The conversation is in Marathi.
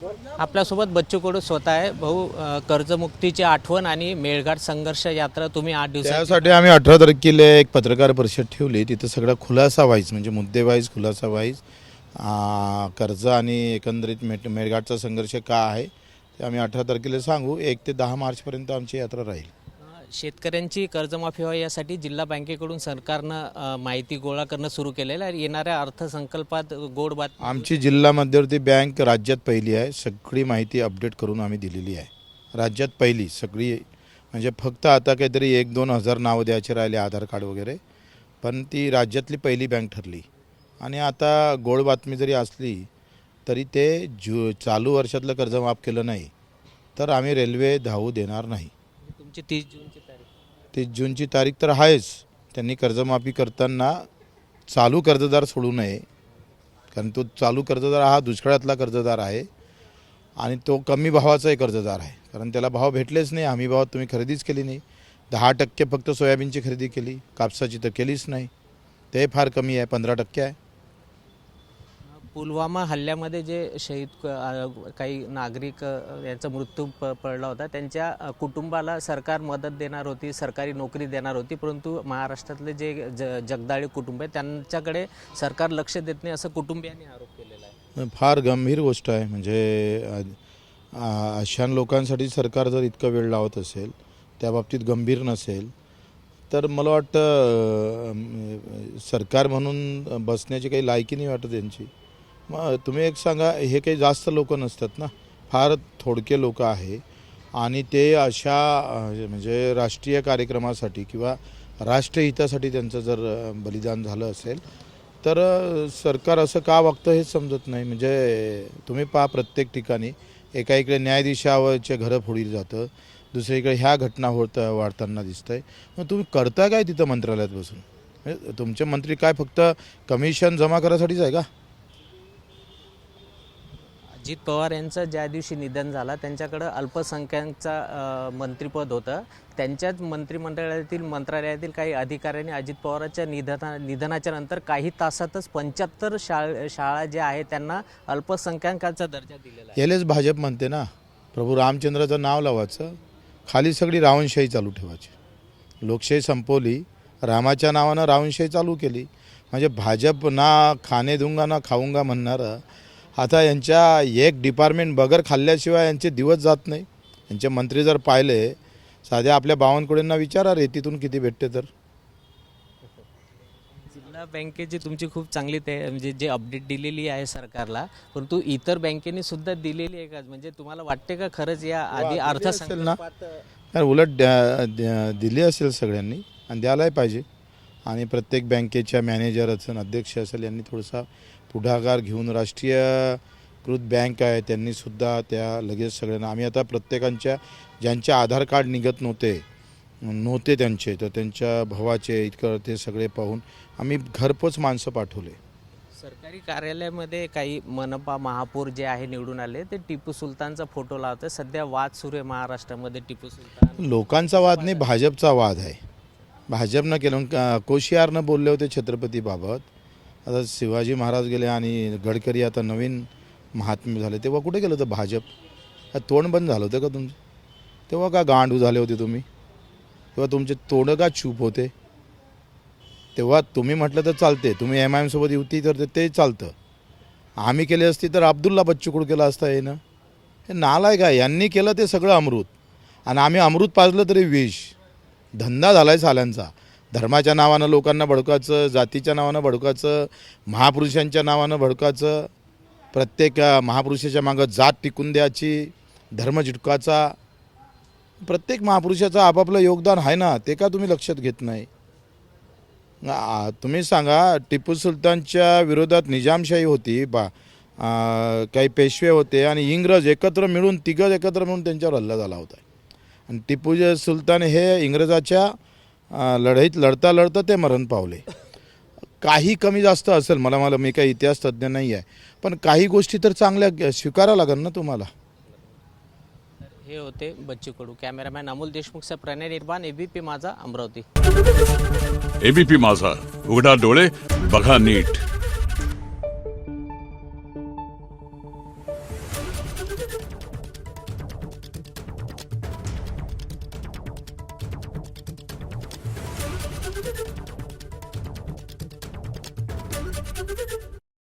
आपल्यासोबत बच्चू कडू स्वतः आहे. भाऊ, कर्जमुक्तीची आठवण आणि मेळघाट संघर्ष यात्रा तुम्ही 8 दिवसात त्यासाठी आम्ही 18 तारखेला एक पत्रकार परिषद ठेवली. तिथं सगळा खुलासा व्हायच, म्हणजे मुद्दे वाईज खुलासा व्हायच. कर्ज आणि एकंदरीत मेळघाटचा संघर्ष का आहे ते आम्ही 18 तारखेला सांगू. 1 ते 10 मार्चपर्यंत आमची यात्रा राहील. शेतकऱ्यांची कर्जमाफी व्हावी यासाठी जिल्हा बँकेकडून सरकारनं माहिती गोळा करणं सुरू केलेलं आहे. येणाऱ्या अर्थसंकल्पात गोड बात आमची जिल्हा मध्यवर्ती बँक राज्यात पहिली आहे. सगळी माहिती अपडेट करून आम्ही दिलेली आहे. राज्यात पहिली सगळी, म्हणजे फक्त आता काहीतरी 1-2 हजार नावं द्यायचे राहिले आधार कार्ड वगैरे, पण ती राज्यातली पहिली बँक ठरली. आणि आता गोड बातमी जरी असली तरी ते चालू वर्षातलं कर्ज माफ केलं नाही तर आम्ही रेल्वे धावू देणार नाही. तुमची 30 जूनची तारीख 30 जूनची तारीख तर आहेच. त्यांनी कर्जमाफी करताना चालू कर्जदार सोडू नये, कारण तो चालू कर्जदार हा दुष्काळातला कर्जदार आहे आणि तो कमी भावाचाही कर्जदार आहे, कारण त्याला भाव भेटलेच नाही. हमी भावात तुम्ही खरेदीच केली नाही. 10% फक्त सोयाबीनची खरेदी केली, कापसाची तर केलीच नाही. ते फार कमी आहे, 15% आहे. पुलवामा हल्ल्यामध्ये जे शहीद काही नागरिक यांचा मृत्यू पडला होता, त्यांच्या कुटुंबाला सरकार मदत देणार होती, सरकारी नोकरी देणार होती, परंतु महाराष्ट्रातले जे जगदाळे कुटुंब आहे त्यांच्याकडे सरकार लक्ष देत नाही असं कुटुंबियांनी आरोप केलेला आहे. फार गंभीर गोष्ट आहे. म्हणजे अशा लोकांसाठी सरकार जर इतका वेळ लावत असेल, त्या बाबतीत गंभीर नसेल, तर मला वाटतं सरकार म्हणून बसण्याची काही लायकी नाही वाटत यांची. मग तुम्ही एक सांगा, हे काही जास्त लोक नसतात ना, फार थोडके लोक आहे आणि ते अशा म्हणजे राष्ट्रीय कार्यक्रमासाठी किंवा राष्ट्रहितासाठी त्यांचं जर बलिदान झालं असेल तर सरकार असं का वागतं हे समजत नाही. म्हणजे तुम्ही पहा, प्रत्येक ठिकाणी एका इकडे न्यायाधीशाचे घरं फोडली जातं, दुसरीकडे ह्या घटना वाढताना दिसत आहे. मग तुम्ही करता काय तिथं मंत्रालयात बसून? म्हणजे तुमचे मंत्री काय फक्त कमिशन जमा करायसाठीच आहे का? अजित पवार यांचं ज्या दिवशी निधन झालं त्यांच्याकडं अल्पसंख्याकांचा मंत्रिपद होतं. त्यांच्याच मंत्रिमंडळातील मंत्रालयातील काही अधिकाऱ्यांनी अजित पवारांच्या निधनाच्या नंतर काही तासातच 75 शाळा ज्या आहेत त्यांना अल्पसंख्याकांचा दर्जा दिलेला आहे. यालेच भाजप म्हणते ना, प्रभू रामचंद्राचं नाव लावायचं, खाली सगळी रावणशाही चालू ठेवायची. लोकशाही संपवली, रामाच्या नावानं रावणशाही चालू केली. म्हणजे भाजप ना खाणे दूंगा ना खाऊंगा म्हणणारं आता यांच्या एक डिपार्टमेंट बगर खाल्ल्याशिवाय यांचे दिवस जात नाही. यांचे मंत्री जर पाहिले, साध्या आपल्या बावनकुळेंना विचारा रेतीतून किती भेटते. तर जिल्हा बँकेची तुमची खूप चांगली म्हणजे जे अपडेट दिलेली आहे सरकारला, परंतु इतर बँकेने सुद्धा दिलेली आहे का? म्हणजे तुम्हाला वाटते का खरंच या आधी अर्थसंकल्पात तर उलट दिली असेल सगळ्यांनी आणि द्यायलाही पाहिजे. आणि प्रत्येक बँकेच्या मॅनेजर असेल, अध्यक्ष असेल, यांनी थोडासा पुढाकार घेऊन, राष्ट्रीयकृत बँक आहे त्यांनीसुद्धा त्या लगेच सगळ्यांना, आम्ही आता प्रत्येकांच्या ज्यांचे आधार कार्ड निघत नव्हते त्यांचे, तर त्यांच्या भावाचे इतकं ते सगळे पाहून आम्ही घरपोच माणसं पाठवले. सरकारी कार्यालयामध्ये काही मनपा महापौर जे आहे निवडून आले, ते टिपू सुलतानचा फोटो लावतात. सध्या वाद सुरू आहे महाराष्ट्रामध्ये. टिपू सुलतान लोकांचा वाद नाही, भाजपचा वाद आहे. भाजपनं केलं. कोशियारनं बोलले होते छत्रपतीबाबत. आता शिवाजी महाराज गेले आणि गडकरी आता नवीन महात्मे झाले, तेव्हा कुठे गेलं होतं भाजप? तोंड बंद झालं होतं का तुमचं? तेव्हा का गांडू झाले होते तुम्ही? तेव्हा तुमचे तोंड का चूप होते? तेव्हा तुम्ही म्हटलं तर चालते, तुम्ही MIM सोबत युती तर ते चालतं. आम्ही केले असती तर अब्दुल्ला बच्चू कडू केला असता. हे ना, हे नालायक आहे. यांनी केलं ते सगळं अमृत आणि आम्ही अमृत पाजलं तरी विष. धंदा झाला आहे साल्यांचा. धर्माच्या नावानं लोकांना भडकाचं, जातीच्या नावानं भडकाचं, महापुरुषांच्या नावानं भडकाचं, प्रत्येक महापुरुषाच्या मागं जात टिकून द्यायची, धर्म चिटकाचा. प्रत्येक महापुरुषाचं आपापलं योगदान आहे ना, ते का तुम्ही लक्षात घेत नाही? तुम्ही सांगा, टिपू सुलतानच्या विरोधात निजामशाही होती, काही पेशवे होते आणि इंग्रज एकत्र मिळून, तिघं एकत्र मिळून त्यांच्यावर हल्ला झाला होता. आणि टिपू सुलतान हे इंग्रजाच्या लढाईत लढता ते मरण पावले. काही कमी जास्त असेल, मी काही इतिहास तज्ज्ञ नाही आहे, पण काही गोष्टी तर चांगल्या स्वीकारावं लागेल ना तुम्हाला. हे होते बच्चू कडू. कॅमेरामॅन अमोल देशमुखचा प्रणय निर्माण, ABP माझा, अमरावती. ABP माझा, उघडा डोळे बघा नीट.